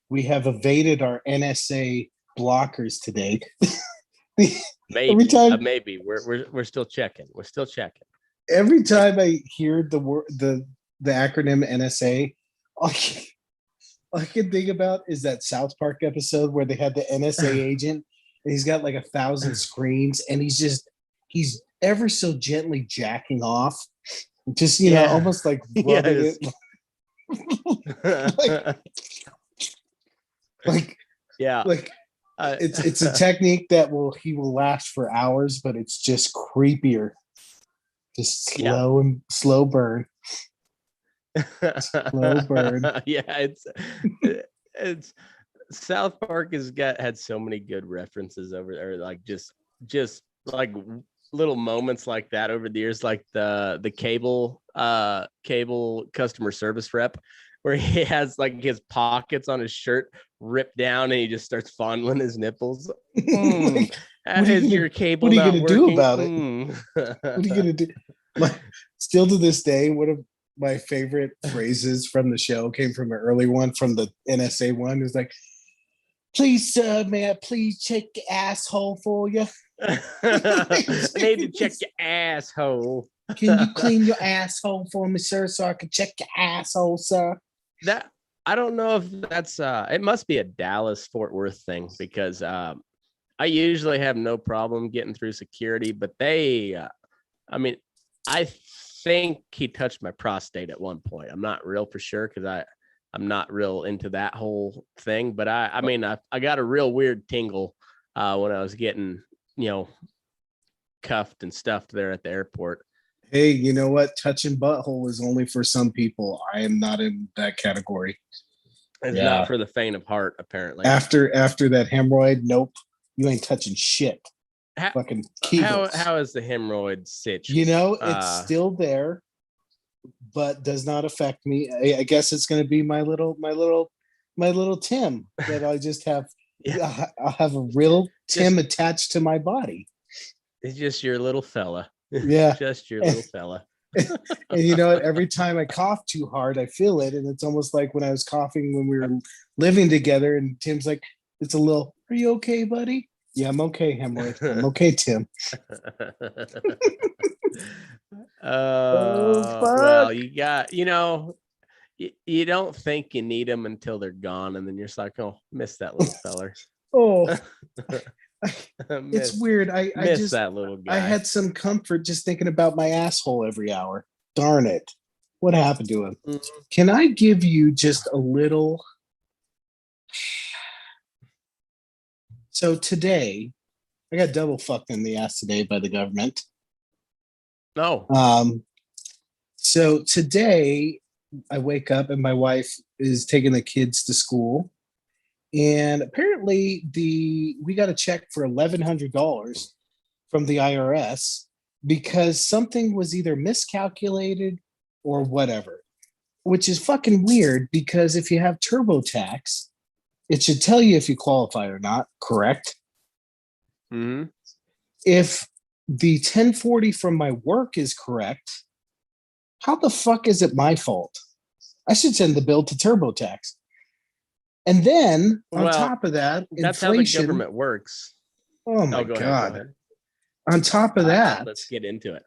we have evaded our NSA blockers today. every Maybe, time, maybe we're still checking. We're still checking. every time I hear the word the acronym NSA, all I can think about is that South Park episode where they had the NSA agent and he's got like 1,000 screens and he's ever so gently jacking off, just almost like rubbing it. like, like yeah, like it's a technique that he will last for hours, but it's just creepier, just slow burn. Slow burn. Yeah, it's South Park had so many good references over there, like just like little moments like that over the years, like the cable customer service rep, where he has like his pockets on his shirt ripped down and he just starts fondling his nipples. Your cable what are you not gonna working? do about it? What are you gonna do? Still to this day, one of my favorite phrases from the show came from an early one from the NSA one. It was like, "Please, sir, may I please check your asshole for you?" I need to check your asshole. Can you clean your asshole for me, sir, so I can check your asshole, sir? That I don't know if that's it must be a Dallas Fort Worth thing, because I usually have no problem getting through security, but they I mean, I think he touched my prostate at one point. I'm not real for sure because I'm not real into that whole thing, but I got a real weird tingle when I was getting, cuffed and stuffed there at the airport. Hey, you know what? Touching butthole is only for some people. I am not in that category. It's not for the faint of heart, apparently. After that hemorrhoid, nope. You ain't touching shit. Fucking Kegels. How is the hemorrhoid sitch? It's still there, but does not affect me. I guess it's going to be my little Tim that I just have. Yeah. I'll have a real Tim attached to my body. It's just your little fella. Yeah, just your little fella. And you know what? Every time I cough too hard, I feel it, and it's almost like when I was coughing when we were living together. And Tim's like, "It's a little. Are you okay, buddy?" Yeah, I'm okay, hemorrhoid. I'm okay, Tim. Well, you got, you don't think you need them until they're gone, and then you're just like, oh, miss that little feller. It's weird. I just that little guy. I had some comfort just thinking about my asshole every hour. Darn it. What happened to him? Mm-hmm. Can I give you just a little? So today, I got double fucked in the ass today by the government. No. So today, I wake up and my wife is taking the kids to school. And apparently we got a check for $1,100 from the IRS because something was either miscalculated or whatever, which is fucking weird because if you have TurboTax, it should tell you if you qualify or not, correct? Mm-hmm. If the 1040 from my work is correct, how the fuck is it my fault? I should send the bill to TurboTax. And then on top of that, that's inflation, how the government works. Oh my God. On top of that, let's get into it.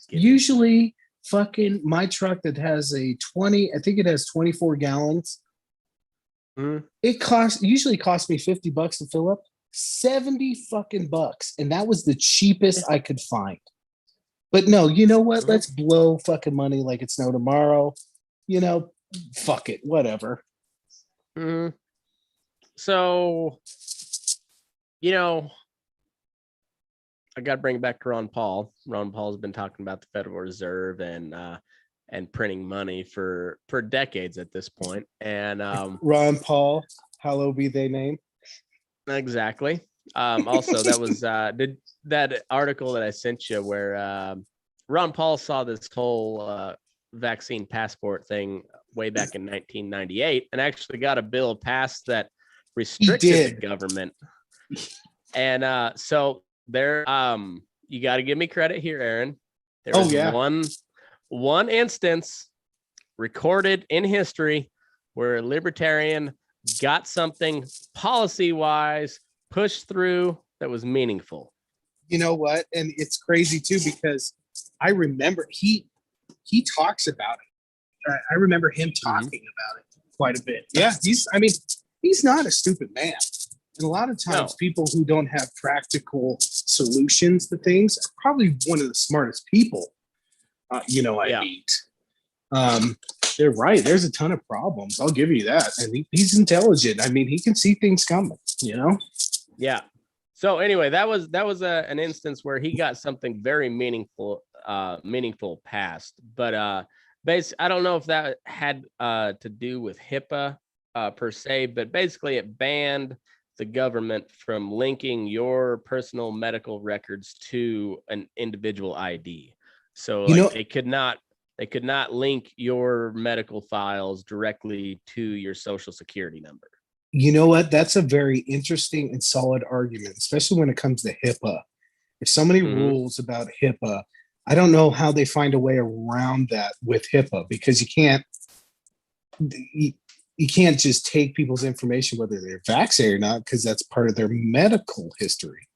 Usually fucking my truck that has a 20, I think it has 24 gallons. Mm-hmm. It usually costs me $50 to fill up, 70 fucking bucks. And that was the cheapest I could find. But no, you know what? Mm-hmm. Let's blow fucking money like it's no tomorrow. Fuck it, whatever. Mm-hmm. So, I got to bring it back to Ron Paul. Ron Paul's been talking about the Federal Reserve and printing money for decades at this point. And Ron Paul, hallowed be thy name. Exactly. Also, that was that article that I sent you where Ron Paul saw this whole vaccine passport thing way back in 1998 and actually got a bill passed that restricted the government. And so there, you got to give me credit here, Aaron. There was one instance recorded in history where a libertarian got something policy-wise pushed through that was meaningful. You know what? And it's crazy too, because I remember he talks about it. I remember him talking about it quite a bit. Yeah, he's not a stupid man. And a lot of times people who don't have practical solutions to things are probably one of the smartest people, I meet. They're right. There's a ton of problems. I'll give you that. And he's intelligent. I mean, he can see things coming, Yeah. So anyway, that was an instance where he got something very meaningful passed. But I don't know if that had to do with HIPAA per se, but basically it banned the government from linking your personal medical records to an individual ID. So they could not link your medical files directly to your social security number. You know what? That's a very interesting and solid argument, especially when it comes to HIPAA. There's so many rules about HIPAA. I don't know how they find a way around that with HIPAA, because you can't just take people's information, whether they're vaccinated or not, because that's part of their medical history.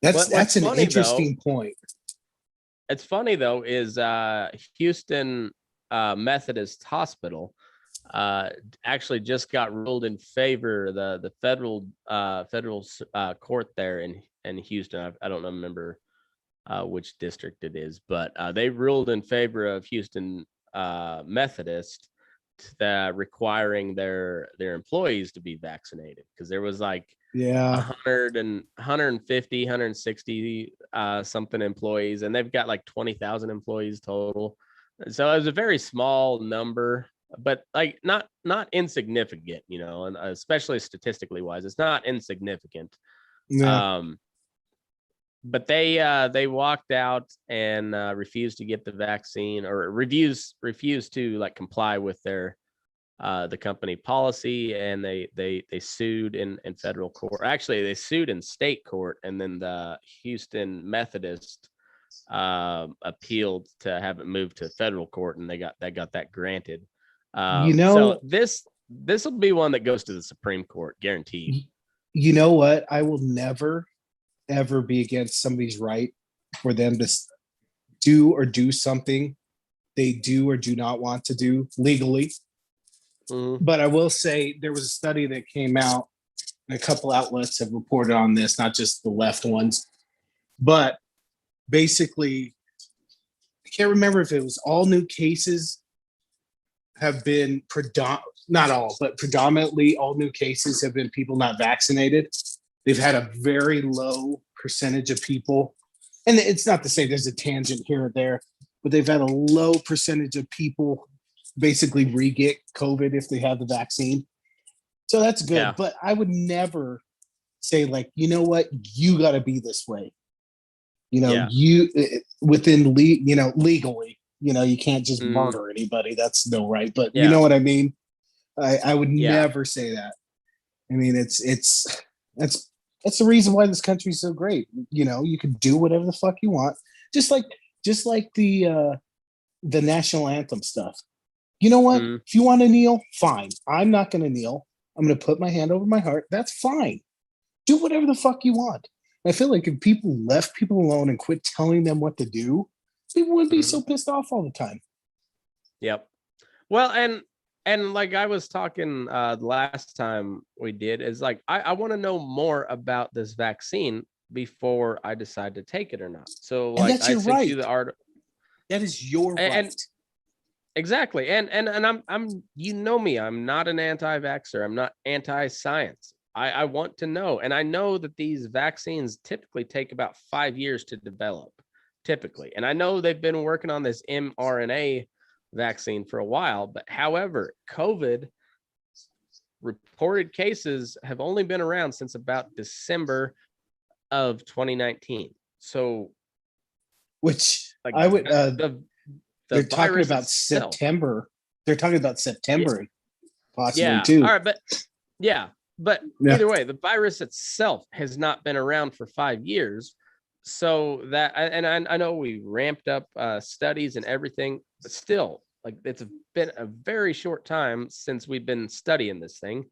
That's an interesting point. It's funny though, is Houston Methodist Hospital actually just got ruled in favor. The federal court there in Houston. I don't remember which district it is, but they ruled in favor of Houston Methodist, requiring their employees to be vaccinated, because there was like 100 and 150 160 something employees, and they've got like 20,000 employees total. So it was a very small number, but like not insignificant, and especially statistically wise, it's not insignificant. But they walked out and refused to get the vaccine, or refused to like comply with their the company policy, and they sued in federal court. Actually, they sued in state court, and then the Houston Methodist appealed to have it moved to federal court, and they got that granted. So this will be one that goes to the Supreme Court, guaranteed. You know what? I will never ever be against somebody's right for them to do something they do or do not want to do legally. But I will say there was a study that came out, and a couple outlets have reported on this, not just the left ones, but basically, I can't remember if it was all new cases have been not all, but predominantly all new cases have been people not vaccinated. They've had a very low percentage of people, and it's not to say there's a tangent here or there, but they've had a low percentage of people basically re-get COVID if they have the vaccine. So that's good. Yeah. But I would never say, like, you know what, you got to be this way. You within legally, you can't just murder anybody. That's no right. But you know what I mean? I would never say that. I mean, that's the reason why this country is so great. You can do whatever the fuck you want. Just like the national anthem stuff. You know what? If you want to kneel, fine. I'm not going to kneel. I'm going to put my hand over my heart. That's fine. Do whatever the fuck you want. I feel like if people left people alone and quit telling them what to do, people wouldn't be so pissed off all the time. Yep. Well, and like I was talking the last time we did, is like I want to know more about this vaccine before I decide to take it or not. So like I sent you the article. That is your right. Exactly. And I'm me, I'm not an anti-vaxxer. I'm not anti-science. I want to know. And I know that these vaccines typically take about 5 years to develop, typically. And I know they've been working on this mRNA vaccine for a while, but however, COVID reported cases have only been around since about December of 2019. So, which like I would, they're talking about itself. September. They're talking about September, possibly too. All right, but either way, the virus itself has not been around for 5 years. So that, and I know we ramped up studies and everything, but still, like, it's been a very short time since we've been studying this thing.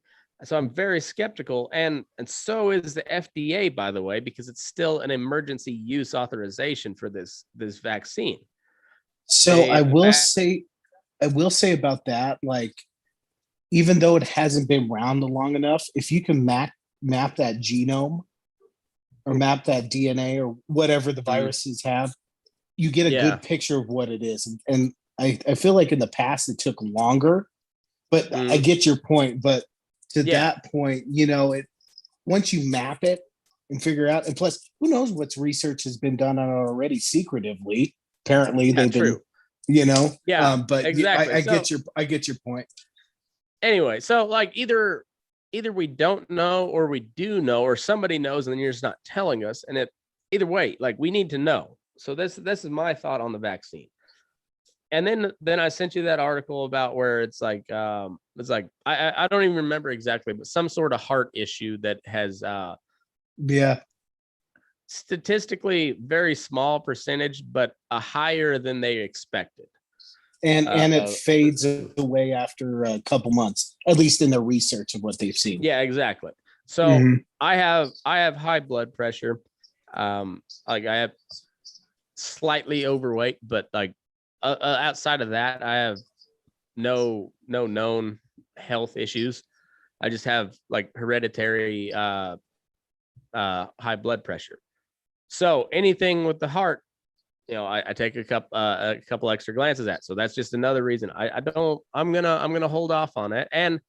So I'm very skeptical, and so is the FDA, by the way, because it's still an emergency use authorization for this vaccine. So They I will say about that, like, even though it hasn't been around long enough, if you can map that genome or map that DNA or whatever the viruses have, you get a yeah, good picture of what it is. And I feel like in the past it took longer, but I get your point. But to yeah, that point, you know, it once you map it and figure out, and plus, who knows what's research has been done on it already secretively. Apparently, yeah, they've been, true. you know. Yeah, But exactly. I So get your point. anyway, so like either we don't know or we do know, or somebody knows and then you're just not telling us. And it either way, like we need to know. So this is my thought on the vaccine. And then I sent you that article about where it's like I don't even remember exactly, but some sort of heart issue that has Yeah, statistically very small percentage, but a higher than they expected. and it Uh, fades away after a couple months, at least in the research of what they've seen. yeah, exactly. So Mhm. I have high blood pressure. Like I have slightly overweight, but like outside of that, I have no known health issues. I just have like hereditary high blood pressure. So anything with the heart, you know, I take a couple extra glances at. So that's just another reason I don't. I'm gonna hold off on it. And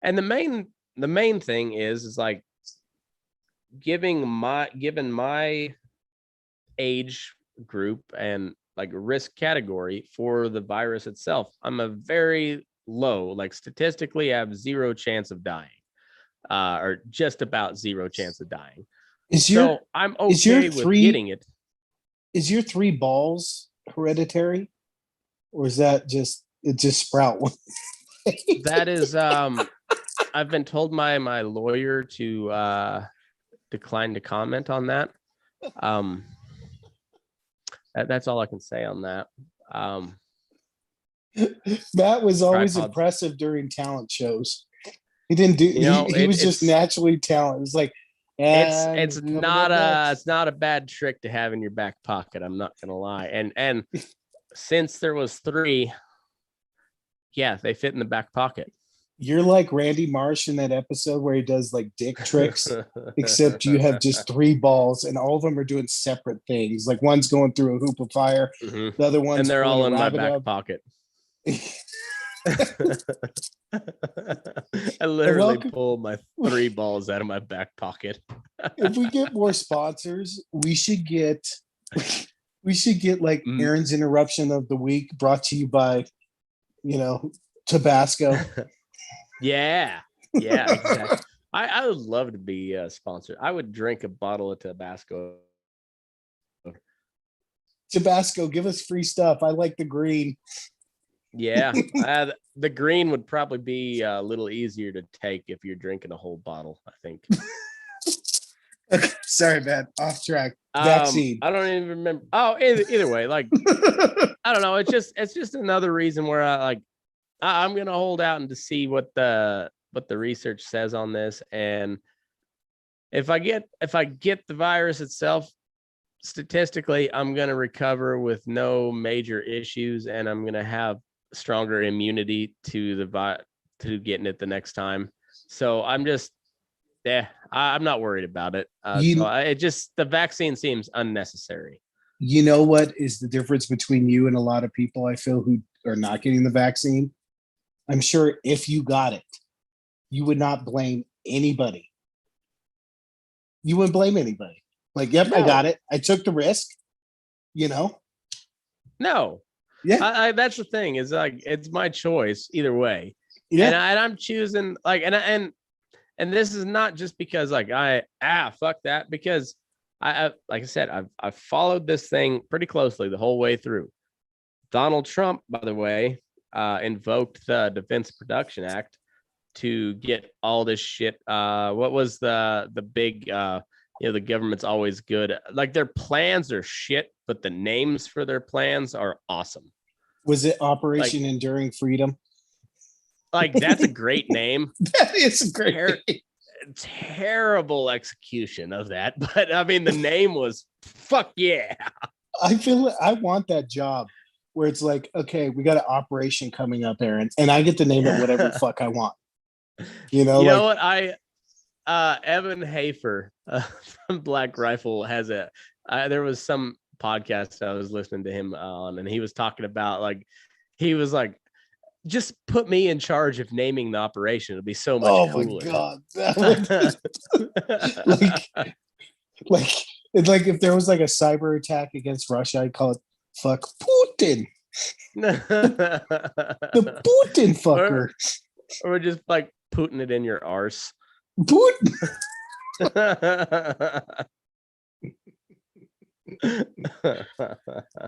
the main thing is like given my age group and like risk category for the virus itself, I'm a very low, like statistically, I have zero chance of dying, or just about zero chance of dying. Is your So I'm is your okay with three getting it. is your three balls hereditary, or is that just it just sprout one? That is, I've been told my lawyer to decline to comment on that. Um, that's all I can say on that. Um, Matt was always tripods. impressive during talent shows. He didn't do You know, he was just it's naturally talented. It's like, and coming up it's next. not a bad trick to have in your back pocket. I'm not gonna lie. And since there was three, yeah, they fit in the back pocket. You're like Randy Marsh in that episode where he does like dick tricks, except you have just three balls and all of them are doing separate things. Like one's going through a hoop of fire, Mhm. the other And one's they're pulling all a in my rabbit back up. pocket. I And literally welcome. pulled my three balls out of my back pocket. If we get more sponsors, we should get like Aaron's interruption of the week brought to you by, you know, Tabasco. Yeah, yeah, exactly. I would love to be sponsored. I would drink a bottle of Tabasco. Tabasco, give us free stuff. I like the green. Yeah, the green would probably be a little easier to take if you're drinking a whole bottle, I think. Okay, sorry, man. Off track. Vaccine. I don't even remember. Oh, either way, like I don't know. It's just another reason where I'm gonna hold out and to see what the research says on this. And if I get the virus itself, statistically, I'm gonna recover with no major issues, and I'm gonna have stronger immunity to to getting it the next time. So I'm just, I'm not worried about it. you It just, the vaccine seems unnecessary. you know what is the difference between you and a lot of people I feel who are not getting the vaccine? I'm sure if you got it, you would not blame anybody. You wouldn't blame anybody. Like, yep, I got No, it. I took the risk, you know? no. Yeah. That's the thing, is like it's my choice either way. Yeah. And I'm choosing like, and this is not just because like fuck that, because I like I said, I've followed this thing pretty closely the whole way through. Donald Trump, by the way, invoked the Defense Production Act to get all this shit. What was the big the government's always good. Like their plans are shit, but the names for their plans are awesome. Was it Like Operation Enduring Freedom? Like, that's a great name. That is a great name. Terrible execution of that, but I mean, the name was fuck yeah. I feel like I want that job where it's like, okay, we got an operation coming up, Aaron, and I get to name it whatever the fuck I want. You know what? Evan Hafer from Black Rifle has there was some podcast I was listening to him on, and he was talking about he was like, just put me in charge of naming the operation. It'll be so much cooler. Oh my god! It's like if there was like a cyber attack against Russia, I'd call it "fuck Putin." The Putin fucker. Or just like putting it in your arse. Putin.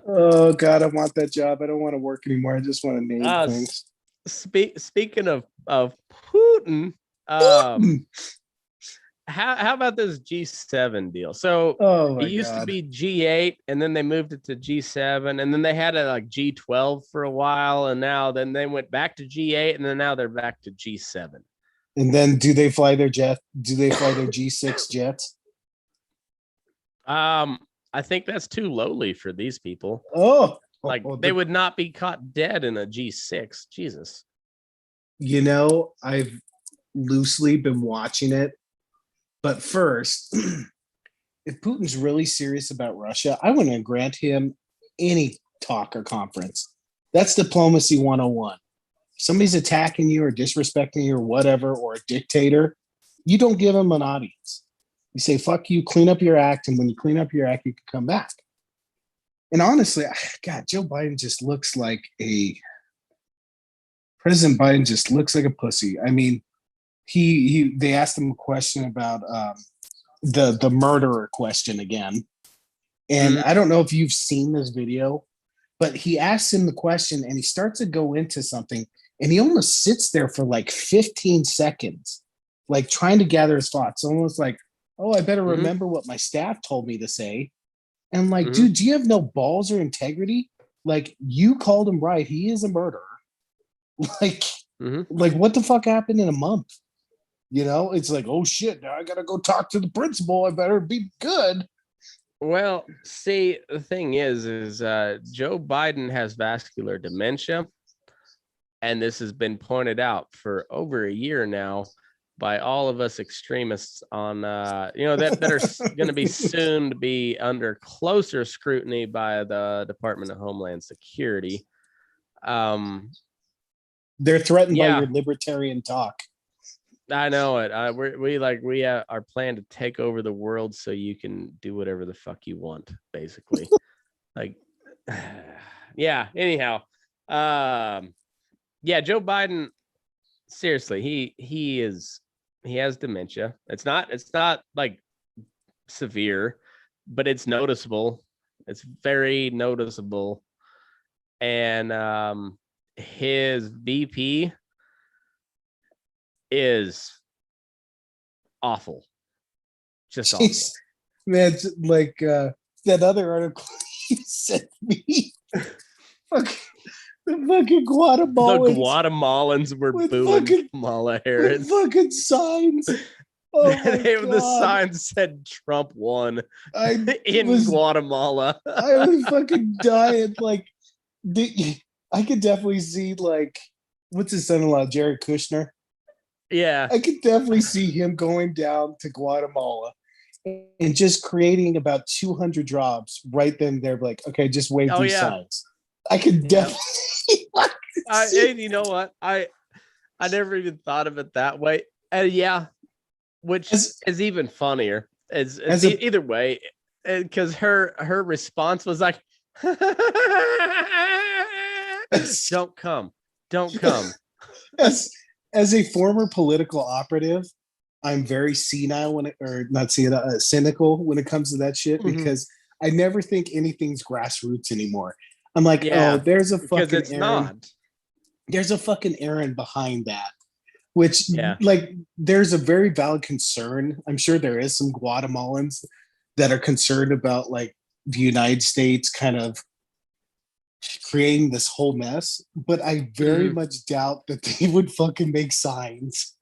Oh god, I want that job. I don't want to work anymore. I just want to name things. Speaking of Putin, how about this G7 deal? So it used to be G8, and then they moved it to G7, and then they had it like G12 for a while, and then they went back to G8, and then now they're back to G7. And then do they fly their jet? Do they fly their G6 jets? I think that's too lowly for these people. They would not be caught dead in a G6. Jesus. You know, I've loosely been watching it. But first, if Putin's really serious about Russia, I want to grant him any talk or conference. That's diplomacy 101. If somebody's attacking you or disrespecting you or whatever, or a dictator, you don't give them an audience. You say, fuck you, clean up your act. And when you clean up your act, you can come back. And honestly, God, Joe Biden just looks like President Biden just looks like a pussy. I mean, they asked him a question about the murderer question again. And I don't know if you've seen this video, but he asks him the question and he starts to go into something and he almost sits there for like 15 seconds, like trying to gather his thoughts, almost like, oh, I better remember what my staff told me to say. And like, dude, do you have no balls or integrity? Like, you called him right. He is a murderer. Like what the fuck happened in a month? You know, it's like, oh shit, now I gotta go talk to the principal. I better be good. Well, see, the thing is Joe Biden has vascular dementia, and this has been pointed out for over a year now by all of us extremists on that are going to be soon to be under closer scrutiny by the Department of Homeland Security. They're threatened by your libertarian talk. I know it. We have our plan to take over the world so you can do whatever the fuck you want, basically. Yeah. Anyhow, Joe Biden. Seriously, he has dementia. It's not like severe, but it's noticeable. It's very noticeable, and his VP is awful. Just awful. Man, like that other article you sent me. The fucking Guatemalans. The Guatemalans were booing Kamala Harris. Fucking signs. The sign said Trump won in Guatemala. I was fucking dying. Like, I could definitely see, like, what's his son-in-law, Jared Kushner? Yeah. I could definitely see him going down to Guatemala and just creating about 200 jobs right then. They're like, okay, just wave these signs. I could definitely. And you know what? I never even thought of it that way. Which is even funnier. Either way, because her response was like, "Don't come." As a former political operative, I'm very cynical when it comes to that shit, because I never think anything's grassroots anymore. I'm like, there's a fucking errand. There's a fucking errand behind that, which like there's a very valid concern. I'm sure there is some Guatemalans that are concerned about like the United States kind of creating this whole mess, but I very much doubt that they would fucking make signs.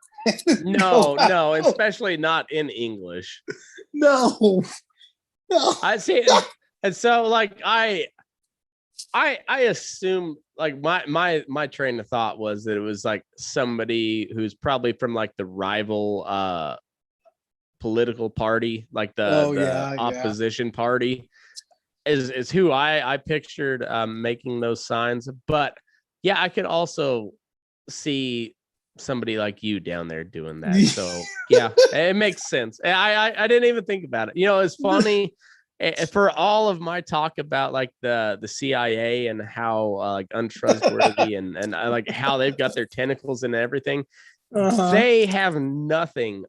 No, especially not in English. No. I see, and so like I assume like my train of thought was that it was like somebody who's probably from like the rival political party, like the opposition party is who I pictured making those signs. But yeah, I could also see somebody like you down there doing that. So yeah, it makes sense. I didn't even think about it. It's funny. For all of my talk about like the CIA and how like untrustworthy and like how they've got their tentacles and everything, they have nothing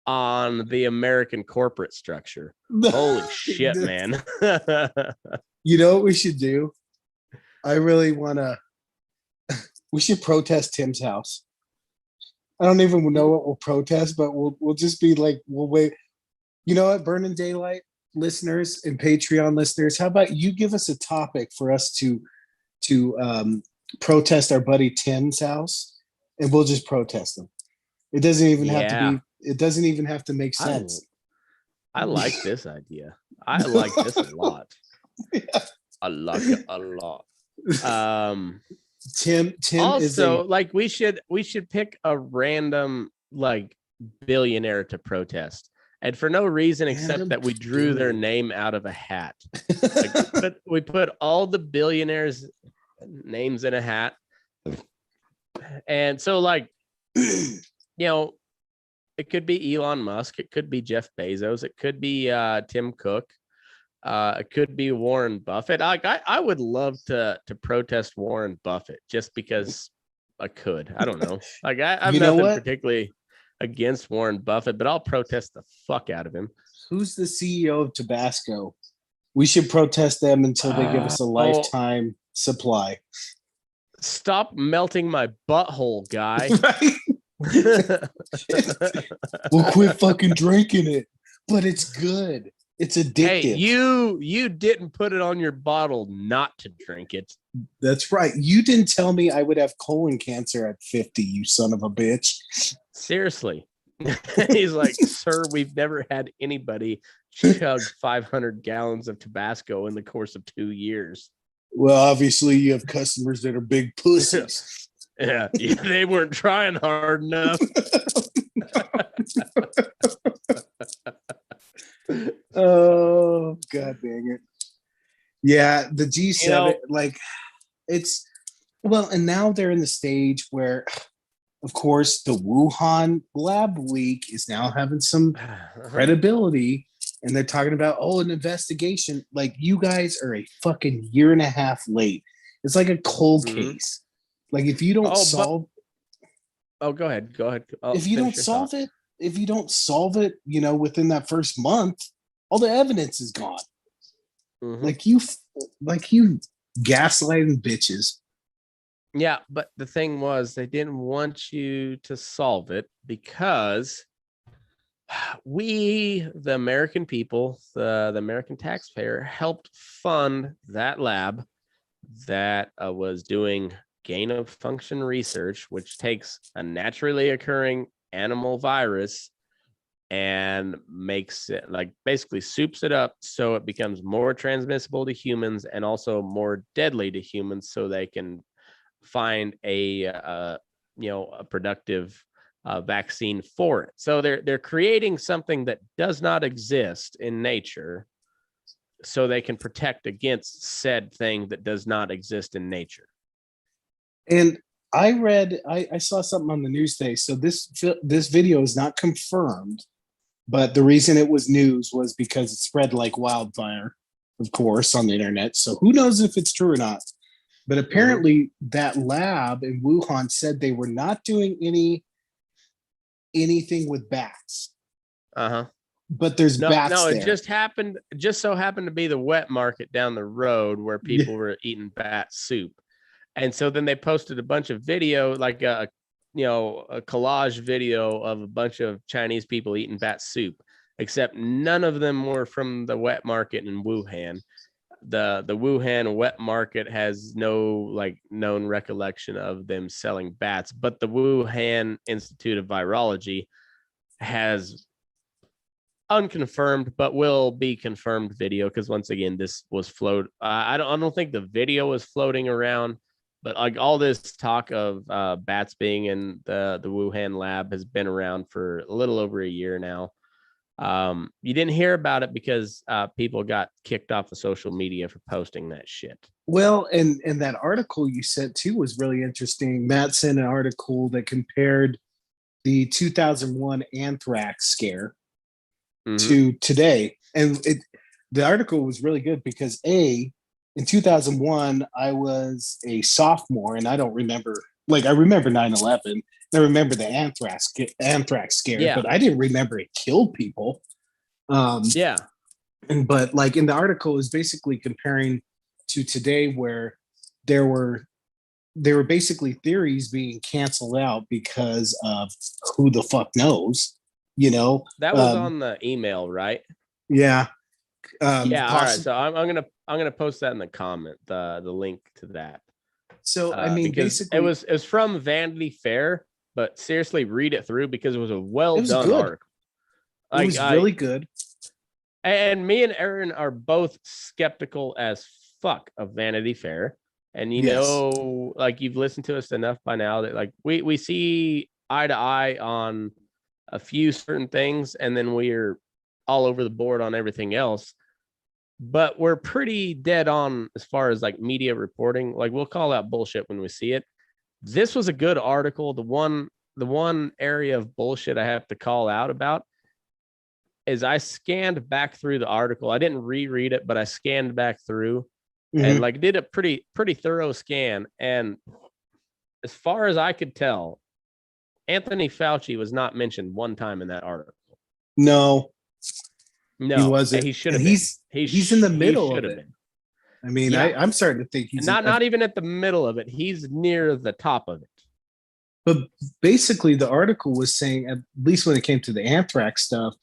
on the American corporate structure. Holy shit, man. You know what we should do? I really want to. We should protest Tim's house. I don't even know what we'll protest, but we'll just be like, we'll wait. You know what, Burning Daylight listeners and Patreon listeners, how about you give us a topic for us to protest our buddy Tim's house, and we'll just protest them. It doesn't even have to be. It doesn't even have to make sense. I like this idea. I like this a lot. Yeah. I like it a lot. Tim also like we should pick a random like billionaire to protest, and for no reason except that we drew their name out of a hat. Like, we put all the billionaires' names in a hat, and so like it could be Elon Musk, it could be Jeff Bezos, it could be Tim Cook. It could be Warren Buffett. I would love to protest Warren Buffett just because I could. I don't know. Like I'm nothing particularly against Warren Buffett, but I'll protest the fuck out of him. Who's the CEO of Tabasco? We should protest them until they give us a lifetime supply. Stop melting my butthole, guy. We'll quit fucking drinking it, but it's good. It's addictive. Hey, you didn't put it on your bottle not to drink it. That's right. You didn't tell me I would have colon cancer at 50, you son of a bitch. Seriously. He's like, sir, we've never had anybody chug 500 gallons of Tabasco in the course of 2 years. Well, obviously you have customers that are big pussies. Yeah, they weren't trying hard enough. Oh, god dang it. Yeah, the G7, like it's and now they're in the stage where, of course, the Wuhan lab leak is now having some credibility, and they're talking about an investigation. Like, you guys are a fucking year and a half late. It's like a cold case. Like, if you don't solve go ahead. If you don't solve it, within that first month, all the evidence is gone. Like you gaslighting bitches. Yeah, but the thing was, they didn't want you to solve it because we, the American people, the American taxpayer, helped fund that lab that was doing gain of function research, which takes a naturally occurring animal virus and makes it, like, basically soups it up so it becomes more transmissible to humans and also more deadly to humans, so they can find a productive vaccine for it. So they're creating something that does not exist in nature so they can protect against said thing that does not exist in nature. And I saw something on the news today. So this video is not confirmed, but the reason it was news was because it spread like wildfire, of course, on the internet. So who knows if it's true or not? But apparently that lab in Wuhan said they were not doing anything with bats. But there's bats there. It just so happened to be the wet market down the road where people were eating bat soup. And so then they posted a bunch of video, like a collage video of a bunch of Chinese people eating bat soup, except none of them were from the wet market in Wuhan. the Wuhan wet market has no like known recollection of them selling bats, but the Wuhan Institute of Virology has unconfirmed but will be confirmed video, because once again this was I don't think the video was floating around, but like all this talk of bats being in the Wuhan lab has been around for a little over a year now. You didn't hear about it because people got kicked off of social media for posting that shit. Well, and that article you sent too was really interesting. Matt sent an article that compared the 2001 anthrax scare to today, and the article was really good because in 2001 I was a sophomore, and I don't remember, like, I remember 9/11. I remember the anthrax scare, but I didn't remember it killed people. But like in the article is basically comparing to today, where there were basically theories being canceled out because of who the fuck knows, that was on the email, right? Yeah. All right, so I'm gonna post that in the comment, the link to that. So I mean, because basically it was from Vanity Fair, but seriously read it through because it was a well done article. Like, it was really good. And me and Aaron are both skeptical as fuck of Vanity Fair. And know, like, you've listened to us enough by now that like we see eye to eye on a few certain things, and then we're all over the board on everything else. But we're pretty dead on as far as like media reporting. Like, we'll call out bullshit when we see it. This was a good article. The one area of bullshit I have to call out about is I scanned back through the article. I didn't reread it, but I scanned back through and like did a pretty thorough scan. And as far as I could tell, Anthony Fauci was not mentioned one time in that article. No, he wasn't. He should have been. He's in the middle of it. Been. I mean, I'm starting to think he's not even at the middle of it. He's near the top of it. But basically, the article was saying, at least when it came to the anthrax stuff,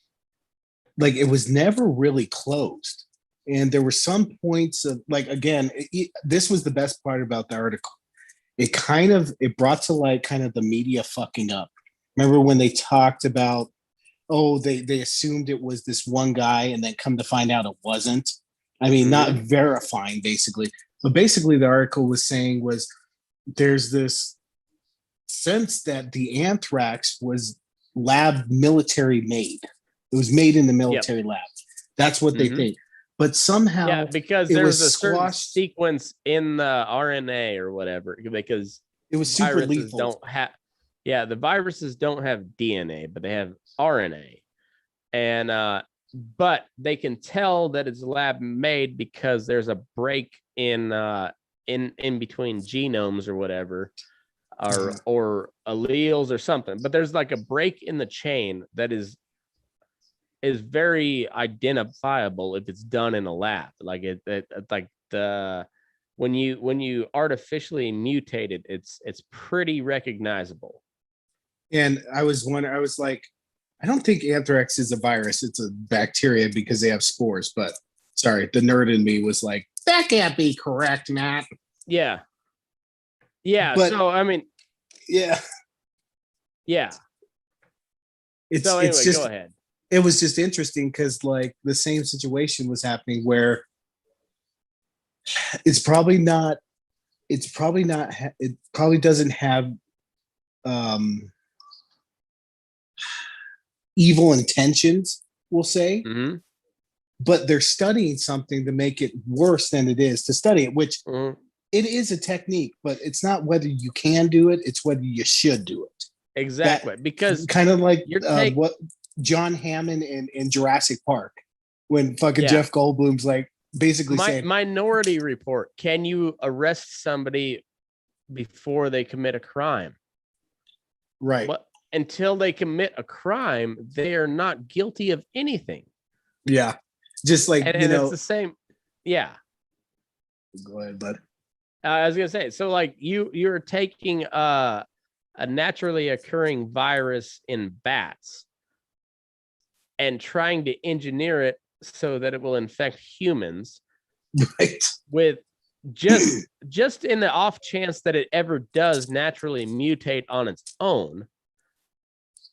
like, it was never really closed. And there were some points of, like, again, this was the best part about the article. It brought to light kind of the media fucking up. Remember when they talked about, they assumed it was this one guy, and then come to find out it wasn't. I mean, not verifying, basically. But basically, the article was saying there's this sense that the anthrax was lab military made. It was made in the military lab. That's what they think. But somehow, because there's a certain sequence in the RNA or whatever, because it was super lethal. The viruses don't have DNA, but they have RNA, and but they can tell that it's lab made because there's a break in between genomes or whatever, or alleles or something. But there's like a break in the chain that is very identifiable if it's done in a lab. Like when you artificially mutate it, it's pretty recognizable. And I was like, I don't think anthrax is a virus, it's a bacteria because they have spores. But sorry, the nerd in me was like, that can't be correct, Matt. Yeah. But, so I mean, yeah. So anyway, go ahead. It was just interesting because, like, the same situation was happening where it probably doesn't have evil intentions, we'll say, but they're studying something to make it worse than it is to study it, which it is a technique, but it's not whether you can do it, it's whether you should do it. Exactly. Because kind of like what John Hammond in Jurassic Park, when fucking Jeff Goldblum's like basically saying, Minority Report, can you arrest somebody before they commit a crime? Right. But until they commit a crime, they are not guilty of anything. Yeah. Just like, and it's the same. Yeah. Go ahead, bud. I was gonna say, so like you're taking a naturally occurring virus in bats and trying to engineer it so that it will infect humans. Right. with just in the off chance that it ever does naturally mutate on its own,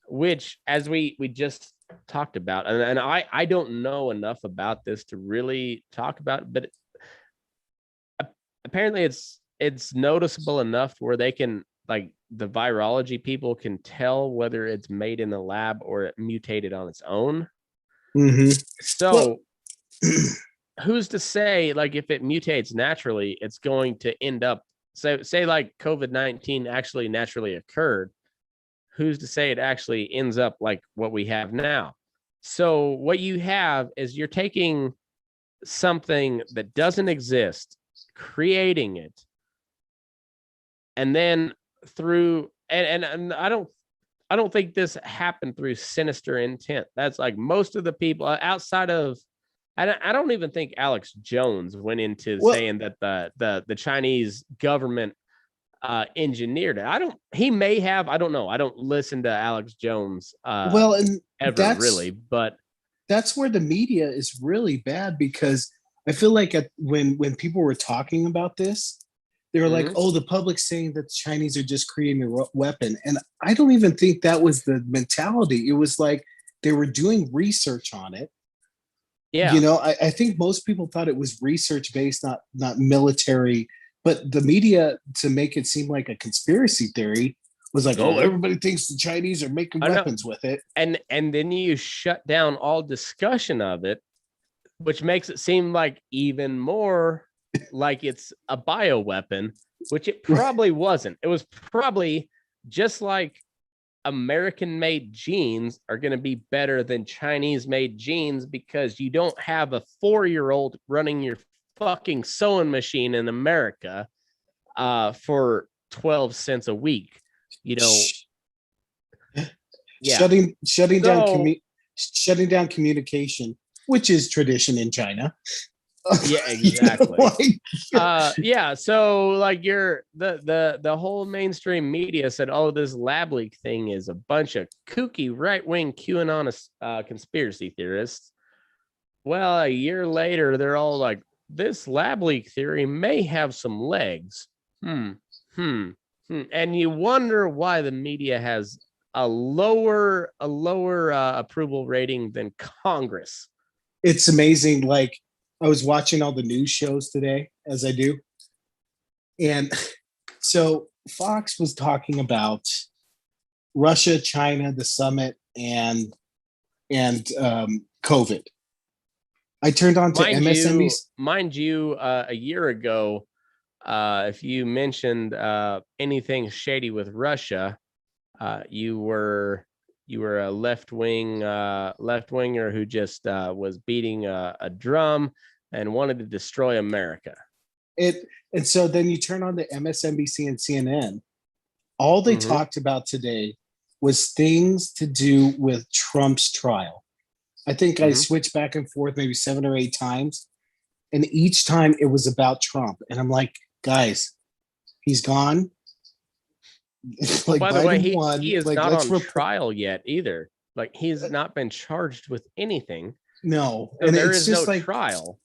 which, as we just talked about, and I don't know enough about this to really talk about it, but apparently it's noticeable enough where they can, like, the virology people can tell whether it's made in the lab or it mutated on its own. Mm-hmm. So who's to say, like, if it mutates naturally, it's going to end up, say like COVID-19 actually naturally occurred, who's to say it actually ends up like what we have now? So what you have is you're taking something that doesn't exist, creating it, and then through and I don't think this happened through sinister intent. That's like most of the people outside of, I don't even think Alex Jones went into saying that the Chinese government engineered it. He may have, I don't know. I don't listen to Alex Jones and ever really, but that's where the media is really bad, because I feel like when people were talking about this, they were like, oh, the public's saying that the Chinese are just creating a weapon. And I don't even think that was the mentality. It was like they were doing research on it. Yeah. I think most people thought it was research based, not military. But the media, to make it seem like a conspiracy theory, was like, oh, everybody thinks the Chinese are making weapons with it. And then you shut down all discussion of it, which makes it seem like even more like it's a bioweapon, which it probably wasn't. It was probably just like American-made jeans are going to be better than Chinese-made jeans because you don't have a 4-year-old running your fucking sewing machine in America for 12 cents a week. Yeah. Shutting down communication, which is tradition in China. Yeah, exactly. Yeah, so like the whole mainstream media said, oh, this lab leak thing is a bunch of kooky right-wing QAnon conspiracy theorists. Well, a year later, they're all like, this lab leak theory may have some legs. And you wonder why the media has a lower approval rating than Congress. It's amazing. Like, I was watching all the news shows today, as I do. And so Fox was talking about Russia, China, the summit, and COVID. I turned on to MSNBC. Mind you, a year ago, if you mentioned anything shady with Russia, you were a left winger who just was beating a drum and wanted to destroy America. And so then you turn on the MSNBC and CNN. All they talked about today was things to do with Trump's trial. I think I switched back and forth maybe 7 or 8 times. And each time it was about Trump. And I'm like, guys, he's gone. Like, by the way, he is not on trial yet either. Like, he's not been charged with anything. No. So and there is no trial.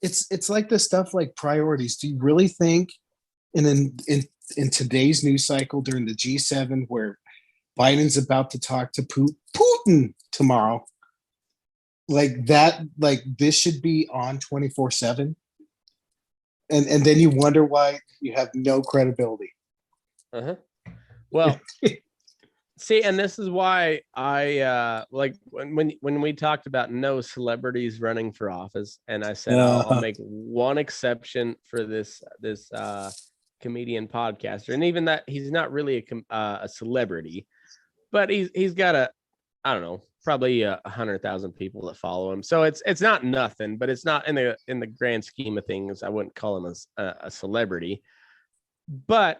It's like the stuff like priorities. Do you really think in today's news cycle during the G7 where Biden's about to talk to Putin tomorrow, like that, like this should be on 24/7? And then you wonder why you have no credibility. Well, see, and this is why I like when we talked about no celebrities running for office, and I said I'll make one exception for this comedian podcaster, and even that he's not really a celebrity, but he's got I don't know, probably 100,000 people that follow him, so it's not nothing, but it's not in the grand scheme of things. I wouldn't call him a celebrity, but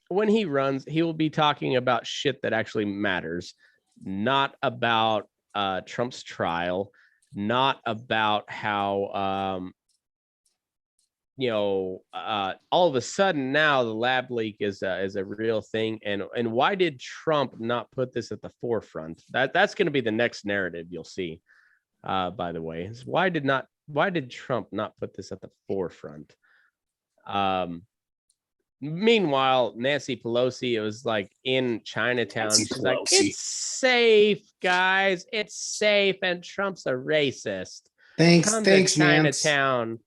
when he runs, he will be talking about shit that actually matters, not about Trump's trial, not about how all of a sudden now the lab leak is a real thing, and why did Trump not put this at the forefront? That's going to be the next narrative you'll see. By the way, is why did not why did Trump not put this at the forefront? Meanwhile, Nancy Pelosi, it was like in Chinatown. Nancy She's Pelosi. like, it's safe, guys. It's safe. And Trump's a racist. Thanks, Come Nance. to Chinatown.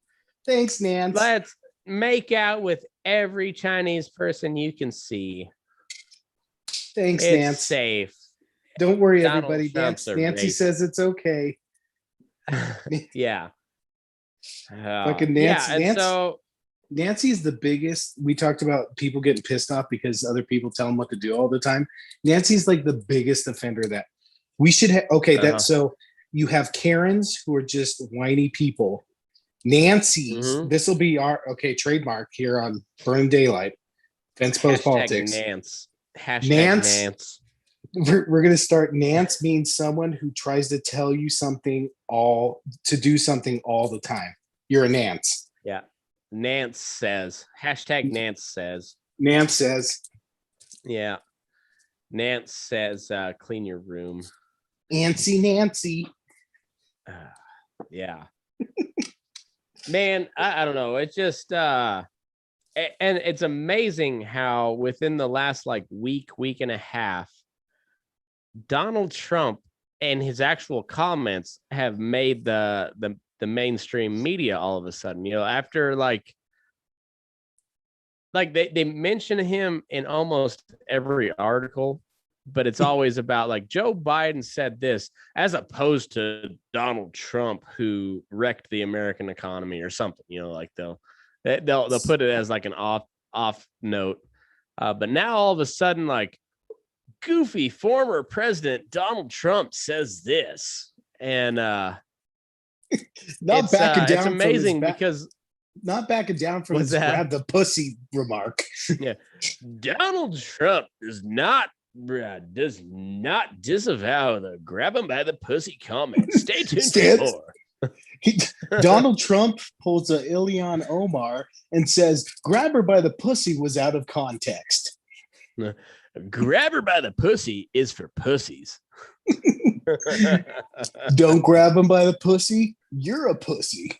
Thanks, Nance. Let's make out with every Chinese person you can see. Thanks, It's Nance. safe. Don't worry, Donald everybody. Trump's a Nancy racist. says it's okay. Yeah. Fucking Nancy. Yeah, and so Nancy's the biggest. We talked about people getting pissed off because other people tell them what to do all the time. Nancy's like the biggest offender that we should have. Okay, that's so you have Karens who are just whiny people. Nancy's. This will be our trademark here on Burning Daylight. Fence Post Politics. Nance. Nance. We're gonna start. Nance means someone who tries to tell you something all the time. You're a Nance. Yeah. Nance says. Nance says. Nance says. Yeah. Nance says, clean your room. Nancy. Yeah. Man, I don't know. It's just and it's amazing how within the last like week and a half, Donald Trump and his actual comments have made the mainstream media all of a sudden. You know, after like they mention him in almost every article, but it's always about like Joe Biden said this as opposed to Donald Trump who wrecked the American economy or something. You know, like they'll put it as like an off note. But now all of a sudden, like goofy former president Donald Trump says this, and not backing down. It's amazing because not backing down from his grab the pussy remark. Yeah, Donald Trump does not disavow the grab him by the pussy comment. Stay tuned for more. Donald Trump pulls a Ilhan Omar and says, grab her by the pussy was out of context. Grab her by the pussy is for pussies. Don't grab him by the pussy. You're a pussy.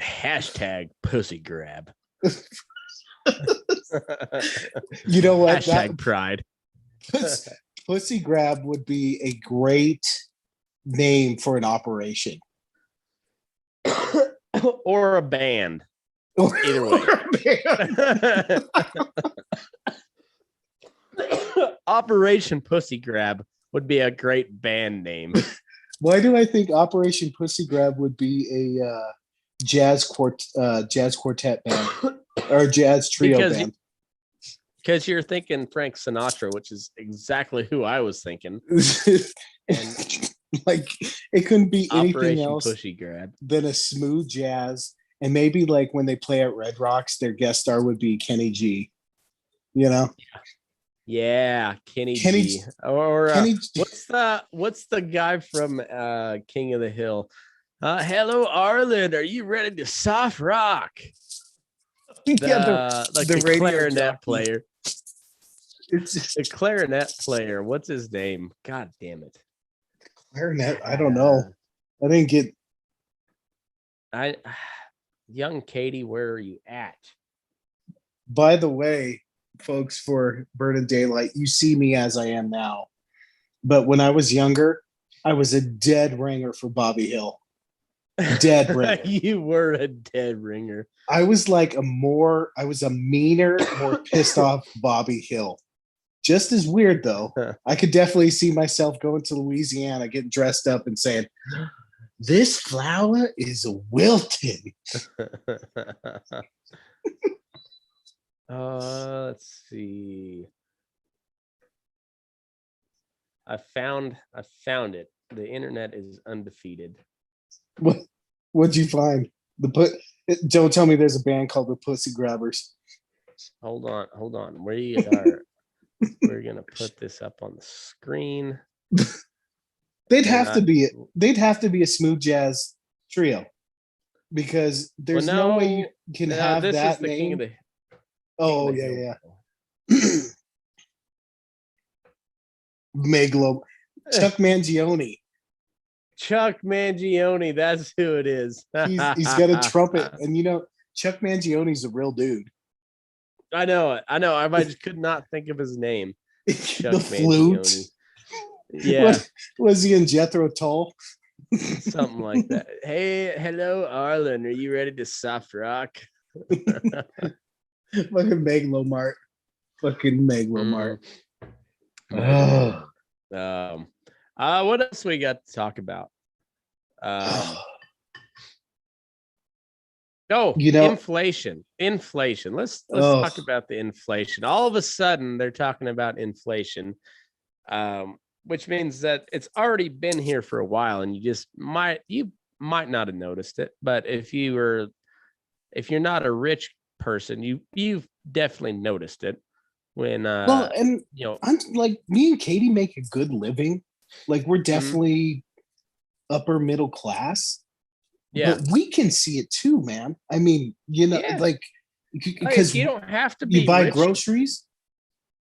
Hashtag pussy grab. You know what? Hashtag pride. Pussy grab would be a great name for an operation. Or a band. Either way. Operation Pussy Grab would be a great band name. Why do I think Operation Pussy Grab would be a jazz quartet band or jazz trio band? Because you're thinking Frank Sinatra, which is exactly who I was thinking. And like it couldn't be anything Operation else Pussy Grab than a smooth jazz. And maybe like when they play at Red Rocks, their guest star would be Kenny G. You know? Yeah, Kenny G. Or Kenny what's the guy from King of the Hill? Hello, Arlen. Are you ready to soft rock? The clarinet player. It's the clarinet player. What's his name? God damn it. Clarinet. I don't know. I didn't get. Young Katie, where are you at? By the way, folks, for Burning Daylight, you see me as I am now. But when I was younger, I was a dead ringer for Bobby Hill. Dead ringer. You were a dead ringer. I was like a meaner, more pissed off Bobby Hill. Just as weird though. I could definitely see myself going to Louisiana, getting dressed up and saying, this flower is wilted. Let's see. I found it. The internet is undefeated. What'd you find? Don't tell me there's a band called the Pussy Grabbers. Hold on. We're gonna put this up on the screen. They'd have to be a smooth jazz trio because there's no way you can have this that is the name. King of the Oh yeah. Megalo, Chuck Mangione. Chuck Mangione, that's who it is. He's got a trumpet, and Chuck Mangione's a real dude. I know it. I know. I just could not think of his name. Chuck The flute. Mangione. Yeah, What was he in Jethro Tull? something like that. Hey, hello, Arlen. Are you ready to soft rock? Fucking Megalomart. Fucking Megalomart. Megalomart. What else we got to talk about? Inflation. Let's talk about the inflation. All of a sudden, they're talking about inflation, which means that it's already been here for a while, and you might not have noticed it. But if you're not a rich person, you've definitely noticed it. When I'm like, me and Katie make a good living. Like, we're definitely upper middle class. Yeah, but we can see it too, man. I mean, like, because you don't have to be. You buy groceries,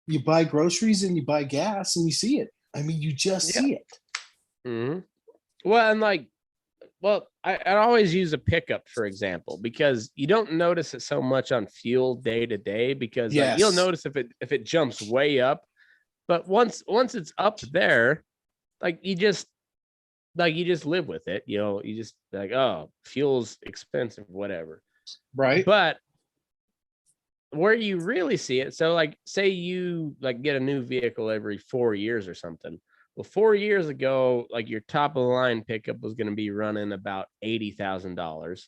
and you buy gas, and you see it. I mean, you just see it. Mm-hmm. Well, and I always use a pickup, for example, because you don't notice it so much on fuel day to day, because you'll notice if it jumps way up, but once it's up there, you just live with it. You just like, oh, fuel's expensive, whatever. Right. But where you really see it, so say you get a new vehicle every 4 years or something. Well, 4 years ago, your top of the line pickup was going to be running about $80,000.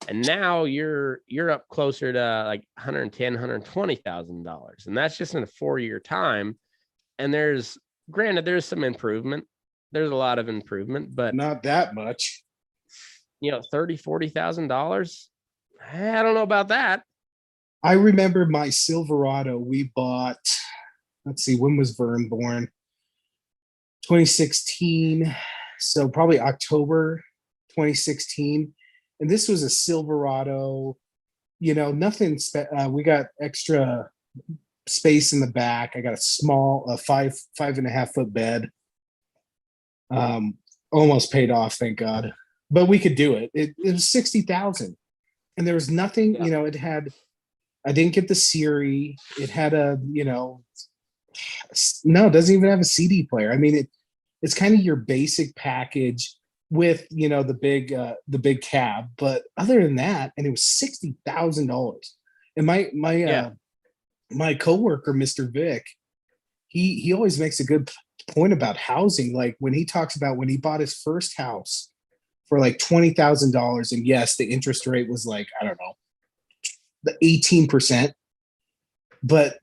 And now you're up closer to $110,000, $120,000. And that's just in a 4-year time. And there's some improvement. There's a lot of improvement, but not that much. $30,000, $40,000. I don't know about that. I remember my Silverado we bought, let's see, when was Vern born? 2016. So probably October 2016. And this was a Silverado, nothing. We got extra space in the back. I got a small, 5.5 foot bed. Almost paid off, thank God. But we could do it. It was 60,000, and there was nothing. It had. I didn't get the Siri. It had a. No, it doesn't even have a CD player. I mean, it's kind of your basic package with the big cab. But other than that, and it was $60,000. And my coworker, Mr. Vic, he always makes a good point about housing. Like, when he talks about when he bought his first house for $20,000, and yes, the interest rate was I don't know, the 18%, but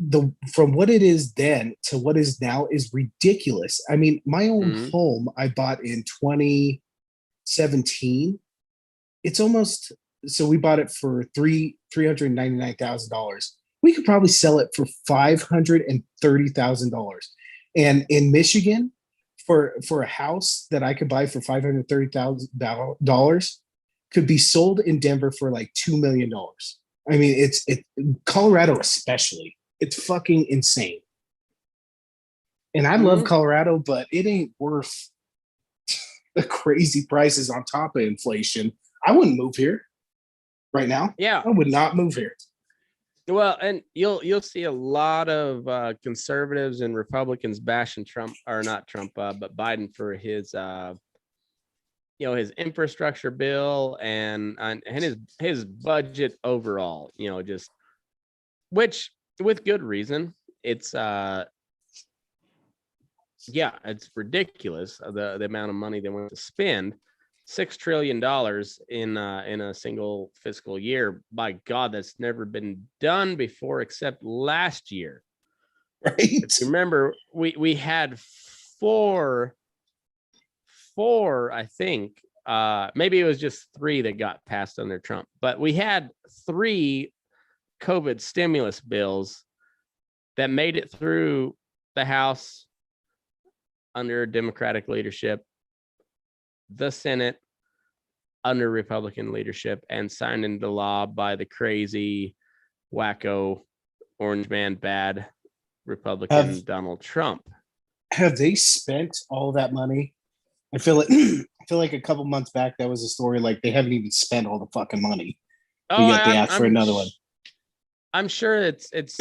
from what it is then to what is now is ridiculous. I mean, my own home I bought in 2017. It's almost, so we bought it for $399,000. We could probably sell it for $530,000. And in Michigan, for a house that I could buy for $530,000 could be sold in Denver for $2 million. I mean, it's Colorado especially. It's fucking insane. And I love Colorado, but it ain't worth the crazy prices on top of inflation. I wouldn't move here right now. Yeah, I would not move here. Well, and you'll see a lot of conservatives and Republicans bashing Trump, or not Trump, but Biden for his his infrastructure bill and his budget overall. Just, which with good reason. It's it's ridiculous the amount of money they want to spend. $6 trillion in a single fiscal year. By God, that's never been done before except last year. Right. If you remember, we had four, I think. Maybe it was just 3 that got passed under Trump, but we had 3 COVID stimulus bills that made it through the House under Democratic leadership, the Senate under Republican leadership, and signed into law by the crazy, wacko, orange man bad Republican Donald Trump. Have they spent all that money? I feel I feel like a couple months back that was a story like they haven't even spent all the fucking money, but Oh, yet they asked for another one. I'm sure it's it's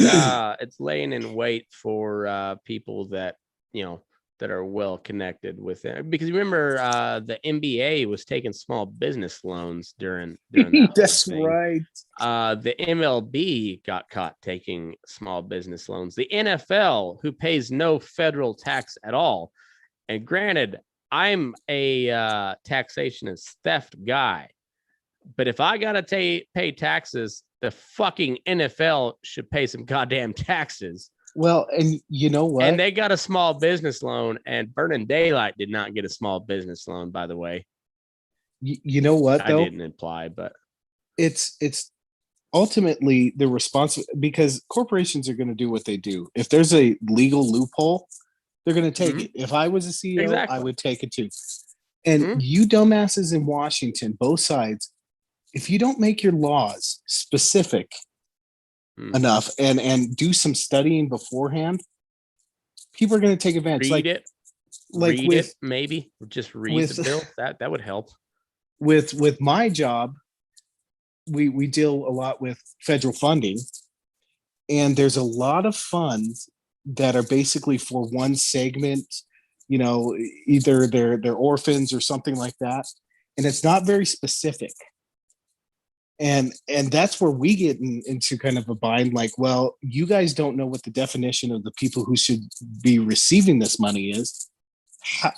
laying in wait for people that you know that are well connected with it. Because remember, the NBA was taking small business loans during that whole That's thing. right. The MLB got caught taking small business loans. The NFL, who pays no federal tax at all, and granted, I'm a taxation is theft guy. But if I gotta pay taxes, the fucking NFL should pay some goddamn taxes. Well, and you know what? And they got a small business loan, and Burning Daylight did not get a small business loan, by the way. You know what though? I didn't imply, but it's ultimately the responsible because corporations are going to do what they do. If there's a legal loophole, they're going to take it. If I was a CEO, exactly. I would take it too. And you dumbasses in Washington, both sides, if you don't make your laws specific enough and do some studying beforehand, people are going to take advantage. Read it. Like read with, it, maybe just read the bill. That would help. With my job, we deal a lot with federal funding, and there's a lot of funds that are basically for one segment, you know, either they're orphans or something like that, and it's not very specific. And that's where we get into kind of a bind, like, well, you guys don't know what the definition of the people who should be receiving this money is.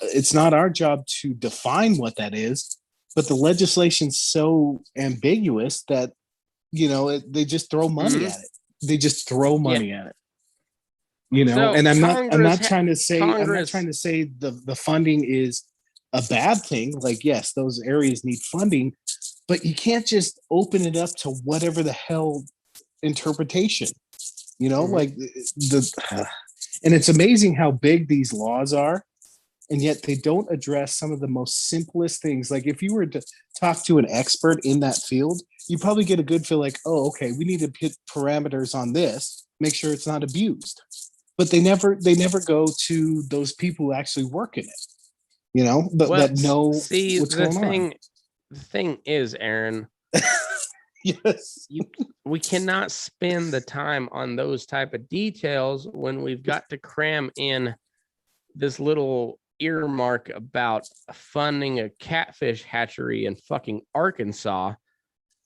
It's not our job to define what that is, but the legislation's so ambiguous that, you know, they just throw money at it. They just throw money at it. You know, So and I'm not trying to say the funding is a bad thing. Like, yes, those areas need funding, but you can't just open it up to whatever the hell interpretation, you know, like and it's amazing how big these laws are, and yet they don't address some of the most simplest things. Like if you were to talk to an expert in that field, you probably get a good feel like, oh, okay, we need to put parameters on this, make sure it's not abused. But they never go to those people who actually work in it, you know, that know what's going on. The thing is, Aaron, yes, we cannot spend the time on those type of details when we've got to cram in this little earmark about funding a catfish hatchery in fucking Arkansas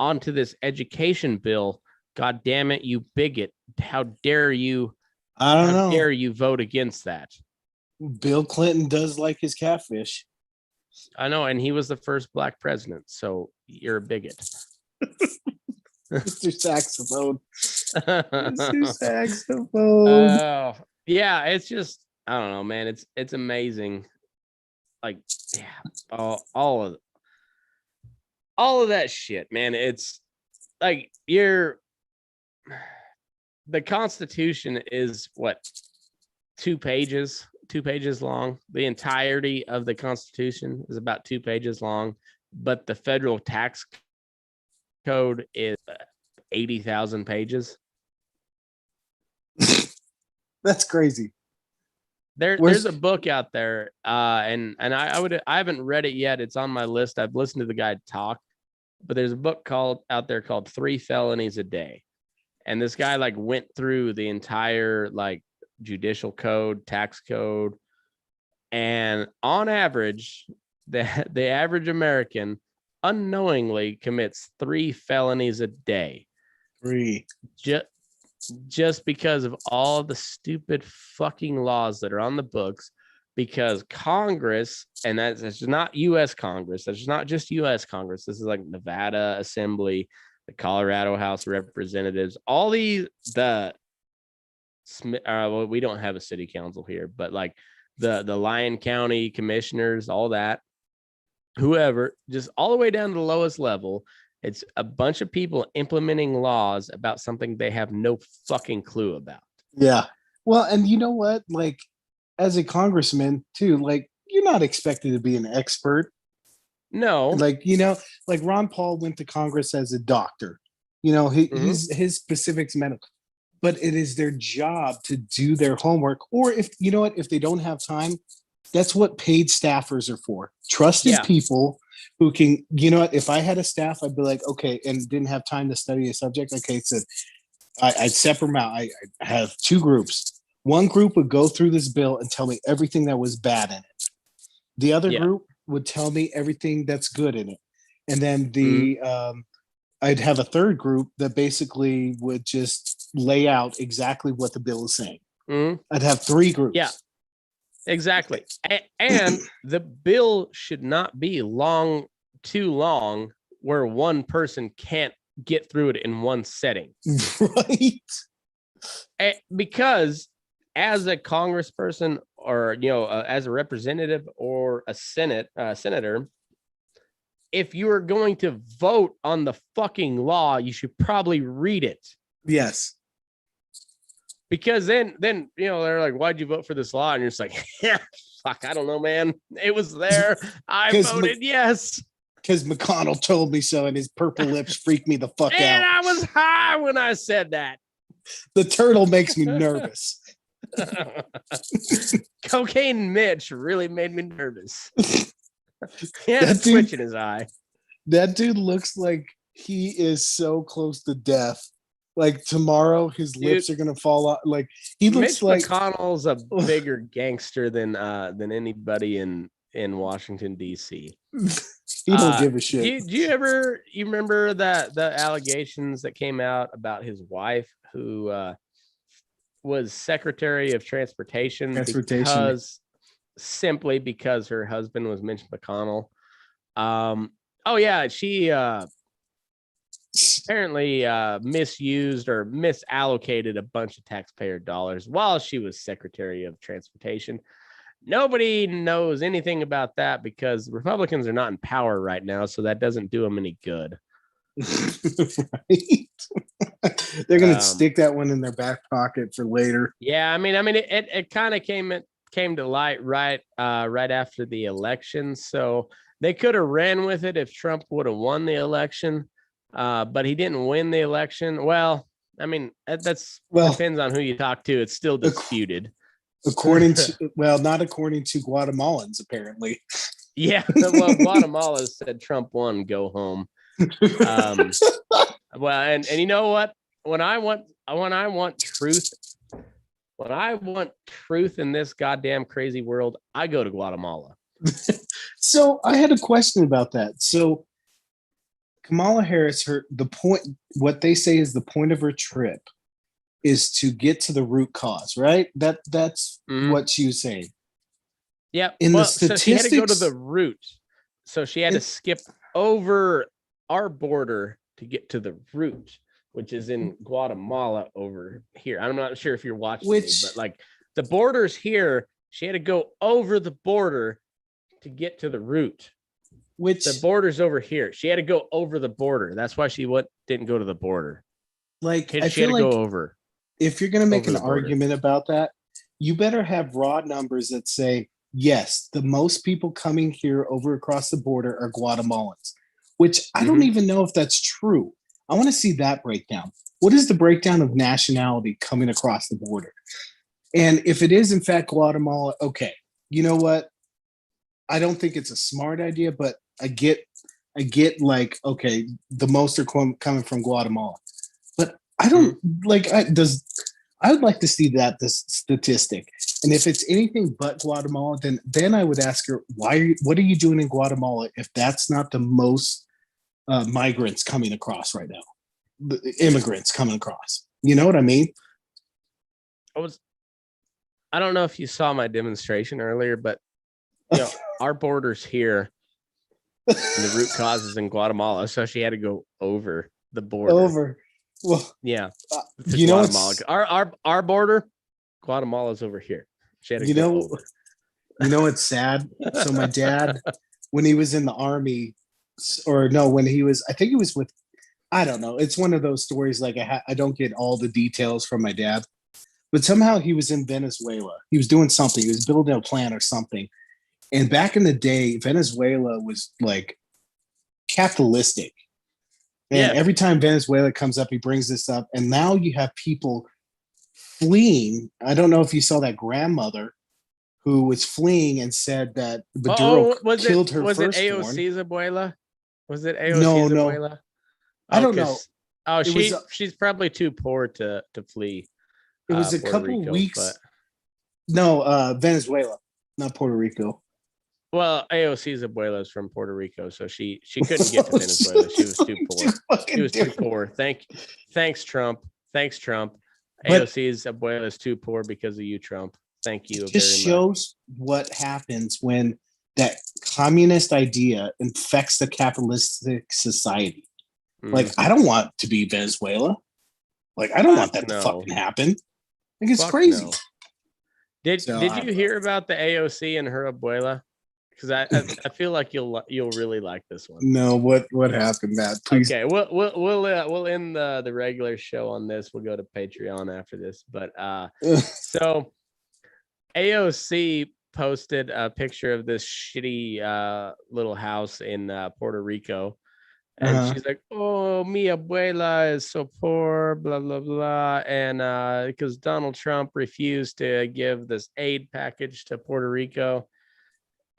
onto this education bill. God damn it, you bigot. How dare you? I don't know. How dare you vote against that? Bill Clinton does like his catfish. I know, and he was the first black president, so you're a bigot. Mr. Saxophone. Mr. Saxophone. Yeah, it's just, I don't know, man. It's amazing. Like, yeah, all of that shit, man. It's like the Constitution is what, 2 pages long. The entirety of the Constitution is about 2 pages long, but the federal tax code is 80,000 pages. That's crazy. There's a book out there, and I haven't read it yet. It's on my list. I've listened to the guy talk, but there's a book out there called 3 Felonies a Day, and this guy like went through the entire like judicial code, tax code, and on average, the average American unknowingly commits 3 felonies a day. 3. Just because of all the stupid fucking laws that are on the books, because Congress, and that's not U.S. Congress, that's not just U.S. Congress, this is like Nevada Assembly, the Colorado House of Representatives, all we don't have a city council here, but like the Lyon County commissioners, all that, whoever, just all the way down to the lowest level, it's a bunch of people implementing laws about something they have no fucking clue about. Yeah. Well, and you know what? Like, as a congressman, too, like, you're not expected to be an expert. No. Like, you know, like Ron Paul went to Congress as a doctor. You know, his specifics medical. But it is their job to do their homework. Or if, you know what, if they don't have time, That's what paid staffers are for. Trusted Yeah. people who can, you know what, if I had a staff, I'd be like, okay, and didn't have time to study a subject. Okay, so I'd separate them out. I have two groups. One group would go through this bill and tell me everything that was bad in it. The other Yeah. group would tell me everything that's good in it. And then Mhm. I'd have a third group that basically would just lay out exactly what the bill is saying. Mhm. I'd have three groups. Yeah. Exactly. And the bill should not be too long where one person can't get through it in one setting. Right. Because as a congressperson or, as a representative or a senator, if you are going to vote on the fucking law, you should probably read it. Yes. Because then they're like, why'd you vote for this law? And you're just like, yeah, fuck, I don't know, man. It was there. I voted yes. Because McConnell told me so, and his purple lips freaked me the fuck And out. I was high when I said that. The turtle makes me nervous. Cocaine Mitch really made me nervous. He had a That dude- twitch in his eye. That dude looks like he is so close to death. Like tomorrow, his lips are gonna fall out. Like he looks Mitch like McConnell's a bigger gangster than anybody in Washington D.C. he don't give a shit. Do you remember that the allegations that came out about his wife who was Secretary of Transportation because her husband was Mitch McConnell? She apparently misused or misallocated a bunch of taxpayer dollars while she was Secretary of Transportation. Nobody knows anything about that because Republicans are not in power right now, so that doesn't do them any good. Right? They're gonna stick that one in their back pocket for later. Yeah, I mean, it kind of came to light right after the election, so they could have ran with it if Trump would have won the election. But he didn't win the election. Well, I mean, depends on who you talk to. It's still disputed. According to, not according to Guatemalans, apparently. Yeah, well, Guatemala said Trump won, go home. Well, and you know what? When I want truth, in this goddamn crazy world, I go to Guatemala. So I had a question about that. So Kamala Harris, what they say is the point of her trip is to get to the root cause, right? That's what she was saying. Yeah. So she had to go to the root. So she had to skip over our border to get to the root, which is in Guatemala over here. I'm not sure if you're watching me, but like the border's here. She had to go over the border to get to the root. Which the border's over here. She had to go over the border. That's why she didn't go to the border. Like she had to go over. If you're going to make an argument about that, you better have raw numbers that say, yes, the most people coming here over across the border are Guatemalans, which I don't even know if that's true. I want to see that breakdown. What is the breakdown of nationality coming across the border? And if it is in fact Guatemala, okay, you know what? I don't think it's a smart idea, but I get like, okay, the most are coming from Guatemala, but I don't I would like to see this statistic. And if it's anything but Guatemala, then I would ask her, what are you doing in Guatemala if that's not the most migrants coming across right now, the immigrants coming across? You know what I mean? I don't know if you saw my demonstration earlier, but our border's here. And the root cause is in Guatemala, so she had to go over the border. Well, yeah, you know, our border, Guatemala's over here. She had to go over. You know what's sad? So my dad, when he was in the army, I think he was with, I don't know. It's one of those stories. Like I don't get all the details from my dad, but somehow he was in Venezuela. He was doing something. He was building a plant or something. And back in the day, Venezuela was like capitalistic. And every time Venezuela comes up, he brings this up. And now you have people fleeing. I don't know if you saw that grandmother who was fleeing and said that Maduro Oh, killed her was it firstborn. AOC's abuela? Was it No, AOC's no, abuela? I Oh, don't know. because oh, It was she's probably too poor to flee a Puerto couple Rico, but weeks. No, Venezuela, not Puerto Rico. well, AOC's abuela is from Puerto Rico, so she couldn't get to Venezuela. She was too Too poor. She fucking was too different. poor. Thanks, Trump. Thanks, Trump. But AOC's abuela is too poor because of you, Trump. Thank it you just very much. shows what happens when that communist idea infects the capitalistic society. Like, I don't want to be Venezuela. Like, I don't want Fuck that to no. fucking happen. Like, it's Fuck crazy. no. Did So, Did you hear about the AOC and her abuela? Because I feel like you'll really like this one. no, what happened, Matt? Please. Okay, we'll end the regular show on this. We'll go to Patreon after this, but so AOC posted a picture of this shitty little house in Puerto Rico. And she's like, oh, mi abuela is so poor, blah, blah, blah. And because Donald Trump refused to give this aid package to Puerto Rico.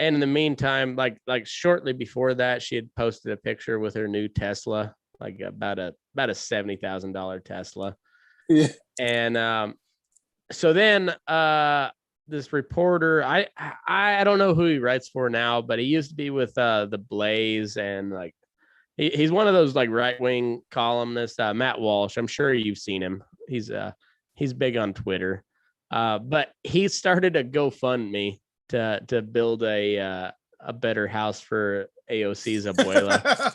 And in the meantime, like shortly before that, she had posted a picture with her new Tesla, like about a $70,000 Tesla. Yeah. And so then this reporter, I don't know who he writes for now, but he used to be with the Blaze, and like he's one of those like right-wing columnists, Matt Walsh. I'm sure you've seen him. He's big on Twitter. But he started a GoFundMe to build a better house for AOC's abuela.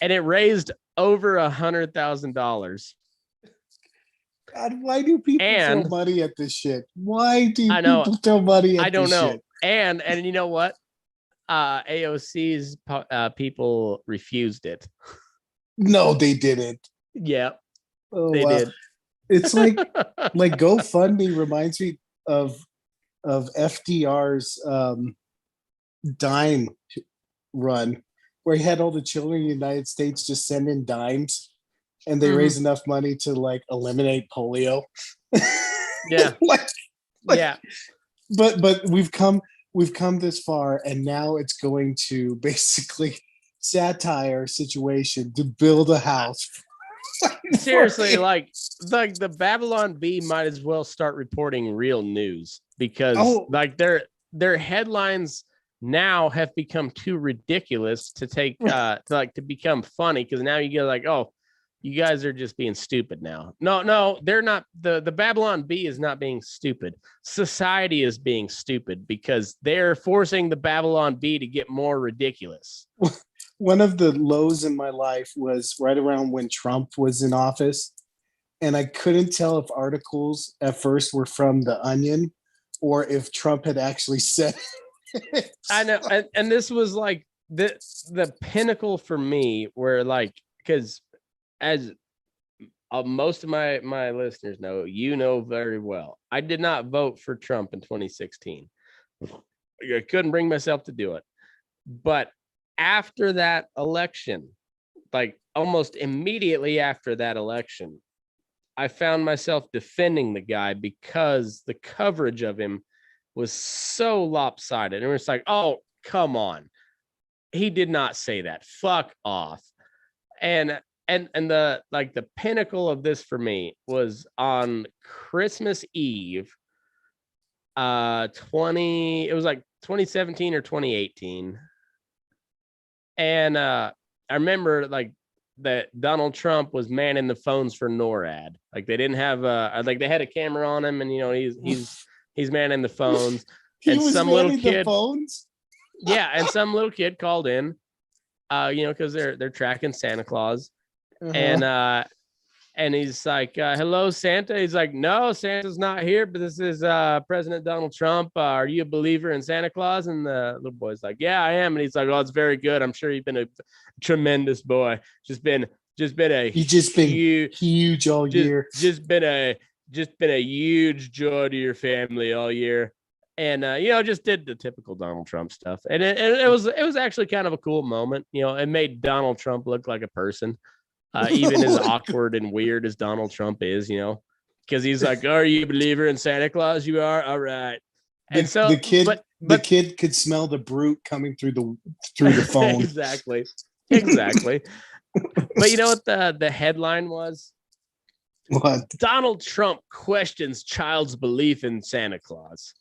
And it raised over $100,000. God, why do people throw money at this shit? Why do people throw money at this shit? I don't know. And you know what? AOC's people refused it. No, they didn't. Yeah, they did. It's like GoFundMe reminds me of FDR's dime run, where he had all the children in the United States just send in dimes, and they raise enough money to like eliminate polio. Yeah, yeah. But we've come this far, and now it's going to basically satire situation to build a house. Seriously, like the Babylon Bee might as well start reporting real news, because like their headlines now have become too ridiculous to take to become funny, because now you get like, oh, you guys are just being stupid now. No, they're not. The Babylon Bee is not being stupid. Society is being stupid because they're forcing the Babylon Bee to get more ridiculous. One of the lows in my life was right around when Trump was in office, and I couldn't tell if articles at first were from The Onion or if Trump had actually said it. I know, and this was like the pinnacle for me, where like, because as most of my listeners know, you know very well, I did not vote for Trump in 2016. I couldn't bring myself to do it. But after that election, like almost immediately after that election, I found myself defending the guy because the coverage of him was so lopsided. And it's like, oh, come on. He did not say that. Fuck off. And the like the pinnacle of this for me was on Christmas Eve, it was like 2017 or 2018. And I remember like that Donald Trump was manning the phones for NORAD. Like they didn't have like they had a camera on him, and you know he's manning the phones. He and was some manning little kid, the phones. Yeah, and some little kid called in, you know, because they're tracking Santa Claus. And he's like, hello, Santa. He's like, no, Santa's not here, but this is President Donald Trump. Are you a believer in Santa Claus? And the little boy's like, yeah, I am. And he's like, oh, it's very good. I'm sure you've been a tremendous boy. Just been huge all year. Just been a huge joy to your family all year. And you know, just did the typical Donald Trump stuff. And it was actually kind of a cool moment. You know, it made Donald Trump look like a person. Even as awkward and weird as Donald Trump is, you know, because he's like, are you a believer in Santa Claus? You are? All right. And so, the kid but the kid could smell the brute coming through the phone. exactly. But you know what the headline was? What? Donald Trump questions child's belief in Santa Claus.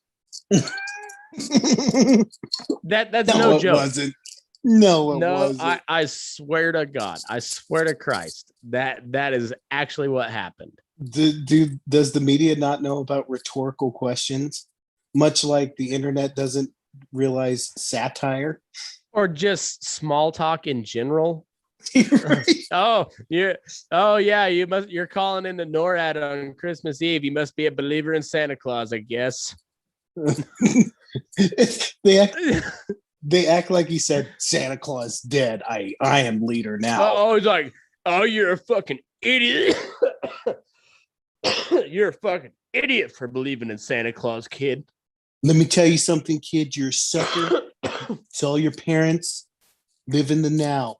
That's no it joke. wasn't. No, it No, wasn't. I swear to God, I swear to Christ, that is actually what happened. Does the media not know about rhetorical questions? Much like the internet doesn't realize satire. Or just small talk in general. Right? Oh, you're you're calling into NORAD on Christmas Eve. You must be a believer in Santa Claus, I guess. They act like he said Santa Claus dead. I am leader now. Oh, he's like, oh, you're a fucking idiot. You're a fucking idiot for believing in Santa Claus, kid. Let me tell you something, kid. You're a sucker. Tell your parents, live in the now.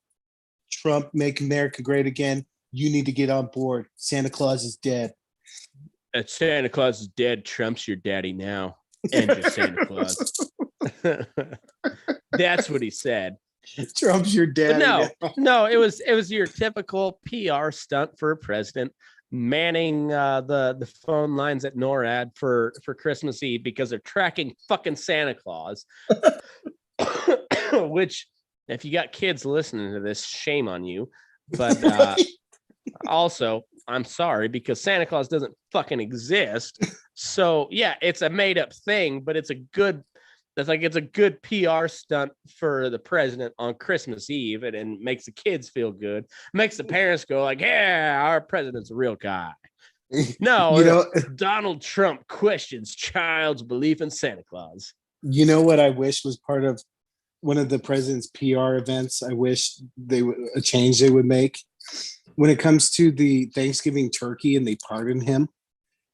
Trump, make America great again. You need to get on board. Santa Claus is dead. Santa Claus is dead. Trump's your daddy now. And your Santa Claus. That's what he said. Trump's your daddy. No, it was your typical PR stunt for a president, manning the phone lines at NORAD for Christmas Eve because they're tracking fucking Santa Claus. Which, if you got kids listening to this, shame on you. But also, I'm sorry, because Santa Claus doesn't fucking exist. So yeah, it's a made up thing, but it's a good PR stunt for the president on Christmas Eve, and makes the kids feel good, makes the parents go like, yeah, our president's a real guy. No, Donald Trump questions child's belief in Santa Claus. You know what I wish was part of one of the president's PR events? I wish a change they would make when it comes to the Thanksgiving turkey and they pardon him.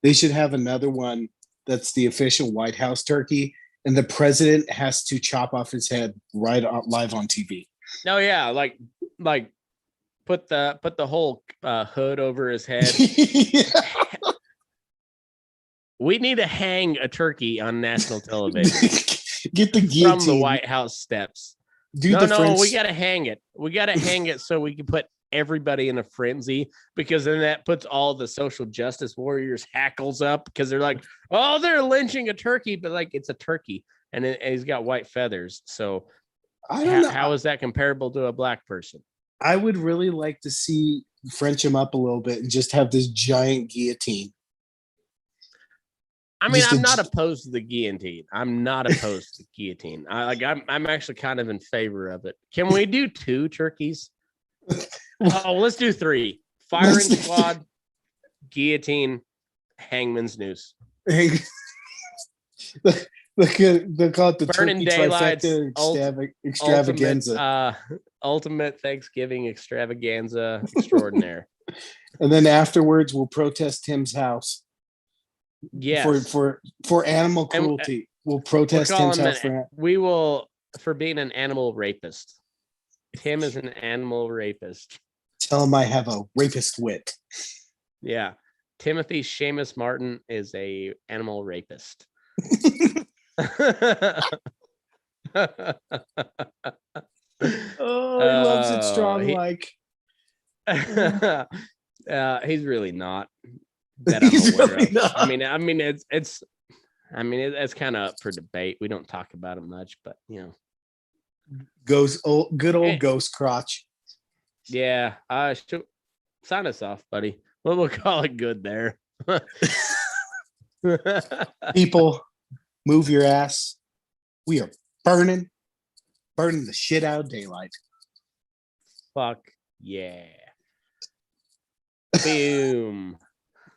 They should have another one that's the official White House turkey, and the president has to chop off his head live on TV. Oh yeah, like put the whole hood over his head. Yeah. We need to hang a turkey on national television. Get the guillotine from the White House steps. We gotta hang it. We gotta hang it so we can put everybody in a frenzy, because then that puts all the social justice warriors hackles up, because they're like, oh, they're lynching a turkey, but like, it's a turkey and he's got white feathers. So how is that comparable to a black person? I would really like to see French him up a little bit and just have this giant guillotine. I mean, I'm not opposed to the guillotine. I'm actually kind of in favor of it. Can we do 2 turkeys? Oh, let's do 3. Firing squad, guillotine, hangman's noose. They call it the Burning turkey daylights, extravaganza. Ultimate Thanksgiving extravaganza extraordinaire. And then afterwards, we'll protest Tim's house. Yes. For animal cruelty. We'll protest Tim's house for being an animal rapist. Tim is an animal rapist. Tell him I have a rapist wit. Yeah. Timothy Seamus Martin is a animal rapist. Oh, he loves it strong like. He's really not. That I'm aware really of. Not. I mean, it's kind of up for debate. We don't talk about it much, but you know, good old ghost crotch. Yeah, sign us off, buddy. We'll call it good there. People, move your ass. We are burning the shit out of daylight. Fuck yeah. Boom.